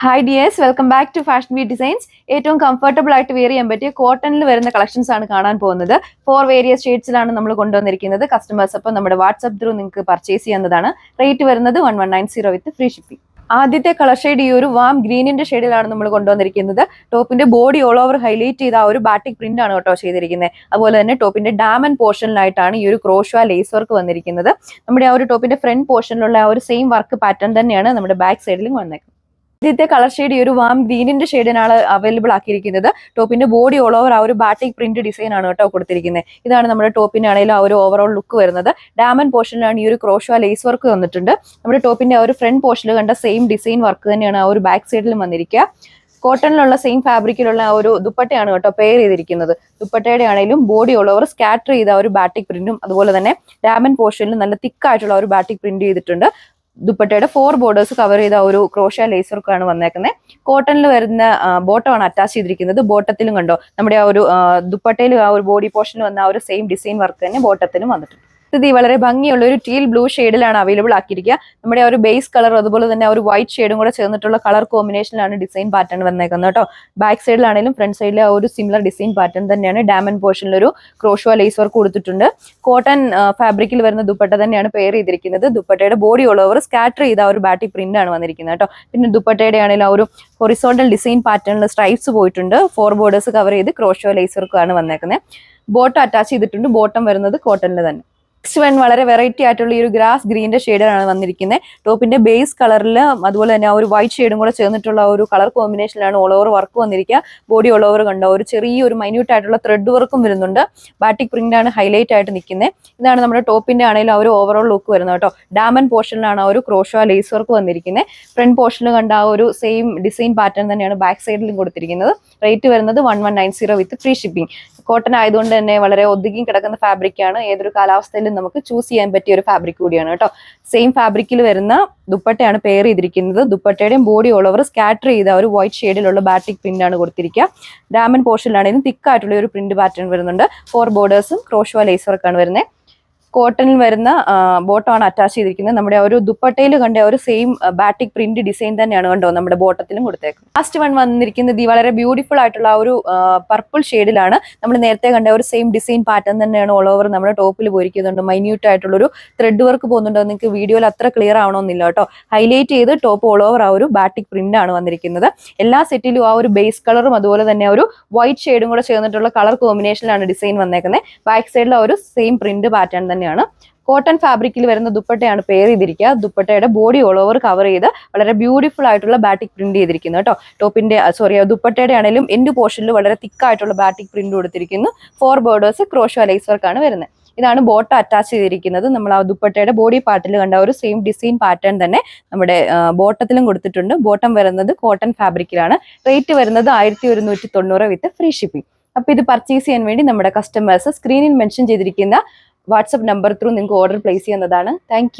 Hi dears, welcome back to fashion B designs. ഏറ്റവും comfortable ആയിട്ട് wear ചെയ്യാൻ പറ്റിയ കോട്ടണിൽ വരുന്ന കളക്ഷൻസ് ആണ് കാണാൻ പോകുന്നത്. 4 വേരിയസ് ഷെയ്ഡ്സിലാണ് നമ്മൾ കൊണ്ടുവന്നിരിക്കുന്നത്. കസ്റ്റമേഴ്സ് അപ്പം നമ്മുടെ വാട്സ്ആപ്പ് ത്രൂ നിങ്ങൾക്ക് പർച്ചേസ് ചെയ്യുന്നതാണ്. റേറ്റ് വരുന്നത് 1190 വിത്ത് ഫ്രീ ഷിപ്പിംഗ്. ആദ്യത്തെ കളർ ഷെയ്ഡ് ഈ ഒരു വാം ഗ്രീനിന്റെ ഷെയ്ഡിലാണ് നമ്മൾ കൊണ്ടുവന്നിരിക്കുന്നത്. ടോപ്പിന്റെ ബോഡി ഓൾ ഓവർ ഹൈലൈറ്റ് ചെയ്ത ആ ഒരു ബാറ്റിക് പ്രിന്റ് ആണ് കേട്ടോ ചെയ്തിരിക്കുന്നത്. അതുപോലെ തന്നെ ടോപ്പിന്റെ ഡാമൻ പോർഷനിലായിട്ടാണ് ഈ ഒരു ക്രോഷ്വ ലേസ് വർക്ക് വന്നിരിക്കുന്നത്. നമ്മുടെ ആ ഒരു ടോപ്പിന്റെ ഫ്രണ്ട് പോർഷനിലുള്ള ആ ഒരു സെയിം വർക്ക് പാറ്റേൺ തന്നെയാണ് നമ്മുടെ ബാക്ക് സൈഡിലും വന്നേക്കുന്നത്. ആദ്യത്തെ കളർ ഷെയ്ഡ് ഈ ഒരു വാം ഗ്രീനിന്റെ ഷെയ്ഡിനാണ് അവൈലബിൾ ആക്കിയിരിക്കുന്നത്. ടോപ്പിന്റെ ബോഡി ഓൾ ഓവർ ആ ഒരു ബാറ്റിക് പ്രിന്റ് ഡിസൈൻ ആണ് കേട്ടോ കൊടുത്തിരിക്കുന്നത്. ഇതാണ് നമ്മുടെ ടോപ്പിനാണെങ്കിലും ആ ഒരു ഓവറോൾ ലുക്ക് വരുന്നത്. ഡാമൻ പോർഷനിലാണ് ഈ ഒരു ക്രോഷ്വ ലേസ് വർക്ക് വന്നിട്ടുണ്ട്. നമ്മുടെ ടോപ്പിന്റെ ആ ഒരു ഫ്രണ്ട് പോർഷനിൽ കണ്ട സെയിം ഡിസൈൻ വർക്ക് തന്നെയാണ് ആ ഒരു ബാക്ക് സൈഡിലും വന്നിരിക്കുക. കോട്ടണിലുള്ള സെയിം ഫാബ്രിക്കിലുള്ള ആ ഒരു ദുപ്പട്ടയാണ് കേട്ടോ പെയർ ചെയ്തിരിക്കുന്നത്. ദുപ്പട്ടയുടെ ആണെങ്കിലും ബോഡി ഓൾ ഓവർ സ്കാറ്റർ ചെയ്ത ഒരു ബാറ്റിക് പ്രിന്റും അതുപോലെ തന്നെ ഡാമൻ പോർഷനിൽ നല്ല തിക്കായിട്ടുള്ള ഒരു ബാറ്റിക് പ്രിന്റ് ചെയ്തിട്ടുണ്ട്. ദുപ്പട്ടയുടെ 4 ബോർഡേഴ്സ് കവർ ചെയ്ത ഒരു ക്രോഷ്യ ലേസ് വർക്കാണ് വന്നേക്കുന്നത്. കോട്ടണിൽ വരുന്ന ബോട്ടമാണ് അറ്റാച്ച് ചെയ്തിരിക്കുന്നത്. ബോട്ടത്തിലും കണ്ടോ നമ്മുടെ ആ ഒരു ദുപ്പട്ടയിൽ ആ ഒരു ബോഡി പോർഷനിൽ വന്ന ആ ഒരു സെയിം ഡിസൈൻ വർക്ക് തന്നെ ബോട്ടത്തിലും വന്നിട്ടുണ്ട്. ഇത് വളരെ ഭംഗിയുള്ള ഒരു ടീൽ ബ്ലൂ ഷെയ്ഡിലാണ് അവൈലബിൾ ആക്കിയിരിക്കുക. നമ്മുടെ ആ ഒരു ബേസ് കളർ അതുപോലെ തന്നെ ആ ഒരു വൈറ്റ് ഷെയ്ഡും കൂടെ ചേർന്നിട്ടുള്ള കളർ കോമ്പിനേഷനിലാണ് ഡിസൈൻ പാറ്റേൺ വന്നേക്കുന്നത് കേട്ടോ. ബാക്ക് സൈഡിലാണെങ്കിലും ഫ്രണ്ട് സൈഡിലെ ആ ഒരു സിമിലർ ഡിസൈൻ പാറ്റേൺ തന്നെയാണ്. ഡാമൻ പോർഷനിൽ ഒരു ക്രോഷ്വ ലേസ് വർക്ക് കൊടുത്തിട്ടുണ്ട്. കോട്ടൺ ഫാബ്രിക്കിൽ വരുന്ന ദുപ്പട്ട തന്നെയാണ് പെയർ ചെയ്തിരിക്കുന്നത്. ദുപ്പട്ടയുടെ ബോഡി ഓൾ ഓവർ സ്കാറ്റർ ചെയ്ത ഒരു ബാറ്റിക് പ്രിന്റ് ആണ് വന്നിരിക്കുന്നത് കേട്ടോ. പിന്നെ ദുപ്പട്ടയുടെ ആണെങ്കിലും ആ ഒരു ഹൊറിസോണ്ടൽ ഡിസൈൻ പാറ്റേണിൽ സ്ട്രൈപ്സ് പോയിട്ടുണ്ട്. 4 ബോർഡേഴ്സ് കവർ ചെയ്ത് ക്രോഷ്വ ലേസ് വർക്കാണ് വന്നേക്കുന്നത്. ബോട്ടം അറ്റാച്ച് ചെയ്തിട്ടുണ്ട്. ബോട്ടം വരുന്നത് കോട്ടണിൽ തന്നെ. നെക്സ്റ്റ് വൺ വളരെ വെറൈറ്റി ആയിട്ടുള്ള ഈ ഒരു ഗ്രാസ് ഗ്രീന്റെ ഷെയ്ഡാണ് വന്നിരിക്കുന്നത്. ടോപ്പിന്റെ ബേസ് കളറിൽ അതുപോലെ തന്നെ ആ ഒരു വൈറ്റ് ഷെയ്ഡും കൂടെ ചേർന്നിട്ടുള്ള ഒരു കളർ കോമ്പിനേഷനിലാണ് ഓൾ ഓവർ വർക്ക് വന്നിരിക്കുക. ബോഡി ഓൾ ഓവർ കണ്ടോ ഒരു ചെറിയൊരു മൈന്യൂട്ട് ആയിട്ടുള്ള ത്രെഡ് വർക്കും വരുന്നുണ്ട്. ബാറ്റിക് പ്രിന്റ് ആണ് ഹൈലൈറ്റ് ആയിട്ട് നിൽക്കുന്നത്. ഇതാണ് നമ്മുടെ ടോപ്പിന്റെ ആണെങ്കിലും ആ ഒരു ഓവറോൾ ലുക്ക് വരുന്നത് കേട്ടോ. ഡാമൻ പോർഷനിലാണ് ആ ഒരു ക്രോഷ്വ ലേസ് വർക്ക് വന്നിരിക്കുന്നത്. ഫ്രണ്ട് പോർഷനിൽ കണ്ട ആ ഒരു സെയിം ഡിസൈൻ പാറ്റേൺ തന്നെയാണ് ബാക്ക് സൈഡിലും കൊടുത്തിരിക്കുന്നത്. റേറ്റ് വരുന്നത് 1190 വിത്ത് ഫ്രീ ഷിപ്പിംഗ്. കോട്ടൺ ആയതുകൊണ്ട് തന്നെ വളരെ ഒതുങ്ങി കിടക്കുന്ന ഫാബ്രിക് ആണ്. ഏതൊരു കാലാവസ്ഥയിലും നമുക്ക് ചൂസ് ചെയ്യാൻ പറ്റിയ ഒരു ഫാബ്രിക് കൂടിയാണ് കേട്ടോ. സെയിം ഫാബ്രിക്കിൽ വരുന്ന ദുപ്പട്ടയാണ് പെയർ ചെയ്തിരിക്കുന്നത്. ദുപ്പട്ടയുടെയും ബോഡി ഓൾ ഓവർ സ്കാറ്റർ ചെയ്ത ഒരു വൈറ്റ് ഷെയ്ഡിലുള്ള ബാറ്റിക് പ്രിന്റ് ആണ് കൊടുത്തിരിക്കുക. ഡാമൻ പോർഷനിലാണെങ്കിലും തിക്കായിട്ടുള്ള ഒരു പ്രിന്റ് പാറ്റേൺ വരുന്നുണ്ട്. 4 ബോർഡേഴ്സും ക്രോഷ്വ ലേസ് വർക്കാണ് വരുന്നത്. കോട്ടണിൽ വരുന്ന ബോട്ടമാണ് അറ്റാച്ച് ചെയ്തിരിക്കുന്നത്. നമ്മുടെ ആ ഒരു ദുപ്പട്ടയിൽ കണ്ട ഒരു സെയിം ബാറ്റിക് പ്രിന്റ് ഡിസൈൻ തന്നെയാണ് കണ്ടോ നമ്മുടെ ബോട്ടത്തിലും കൊടുത്തേക്കുന്നത്. ലാസ്റ്റ് വൺ വന്നിരിക്കുന്നത് ഈ വളരെ ബ്യൂട്ടിഫുൾ ആയിട്ടുള്ള ആ ഒരു പർപ്പിൾ ഷെയ്ഡിലാണ്. നമ്മൾ നേരത്തെ കണ്ട ഒരു സെയിം ഡിസൈൻ പാറ്റേൺ തന്നെയാണ് ഓൾ ഓവർ നമ്മുടെ ടോപ്പിൽ പോയിരിക്കുന്നുണ്ട്. മൈന്യൂട്ട് ആയിട്ടുള്ള ഒരു ത്രെഡ് വർക്ക് പോകുന്നുണ്ടോ നിങ്ങൾക്ക് വീഡിയോയിൽ അത്ര ക്ലിയർ ആവണമെന്നില്ല കേട്ടോ. ഹൈലൈറ്റ് ചെയ്ത് ടോപ്പ് ഓൾ ഓവർ ആ ഒരു ബാറ്റിക് പ്രിന്റ് ആണ് വന്നിരിക്കുന്നത്. എല്ലാ സെറ്റിലും ആ ഒരു ബേസ് കളറും അതുപോലെ തന്നെ ഒരു വൈറ്റ് ഷെയ്ഡും കൂടെ ചേർന്നിട്ടുള്ള കളർ കോമ്പിനേഷനിലാണ് ഡിസൈൻ വന്നേക്കുന്നത്. ബാക്ക് സൈഡിൽ ആ ഒരു സെയിം പ്രിന്റ് പാറ്റേൺ തന്നെയാണ്. കോട്ടൺ ഫാബ്രിക്കിൽ വരുന്ന ദുപ്പട്ടയാണ് പെയർ ചെയ്തിരിക്കുക. ദുപ്പട്ടയുടെ ബോഡി ഓൾ ഓവർ കവർ ചെയ്ത് വളരെ ബ്യൂട്ടിഫുൾ ആയിട്ടുള്ള ബാറ്റിക് പ്രിന്റ് ചെയ്തിരിക്കുന്നു കേട്ടോ. ടോപ്പിന്റെ ദുപ്പട്ടയുടെ ആണെങ്കിലും എൻഡ് പോർഷനിൽ വളരെ തിക്കായിട്ടുള്ള ബാറ്റിക് പ്രിന്റ് കൊടുത്തിരിക്കുന്നു. 4 ബോർഡേഴ്സ് ക്രോഷ്വ ലേസ് വർക്കാണ് വരുന്നത്. ഇതാണ് ബോട്ടം അറ്റാച്ച് ചെയ്തിരിക്കുന്നത്. നമ്മൾ ആ ദുപ്പട്ടയുടെ ബോഡി പാർട്ടിൽ കണ്ട ഒരു സെയിം ഡിസൈൻ പാറ്റേൺ തന്നെ നമ്മുടെ ബോട്ടത്തിലും കൊടുത്തിട്ടുണ്ട്. ബോട്ടം വരുന്നത് കോട്ടൺ ഫാബ്രിക്കിലാണ്. റേറ്റ് വരുന്നത് 1190 വിത്ത് ഫ്രീ ഷിപ്പിംഗ്. അപ്പൊ ഇത് പർച്ചേസ് ചെയ്യാൻ വേണ്ടി നമ്മുടെ കസ്റ്റമേഴ്സ് സ്ക്രീനിൽ മെൻഷൻ ചെയ്തിരിക്കുന്ന വാട്സ്ആപ്പ് നമ്പർ ത്രൂ നിങ്ങൾക്ക് ഓർഡർ പ്ലേസ് ചെയ്യുന്നതാണ്. താങ്ക്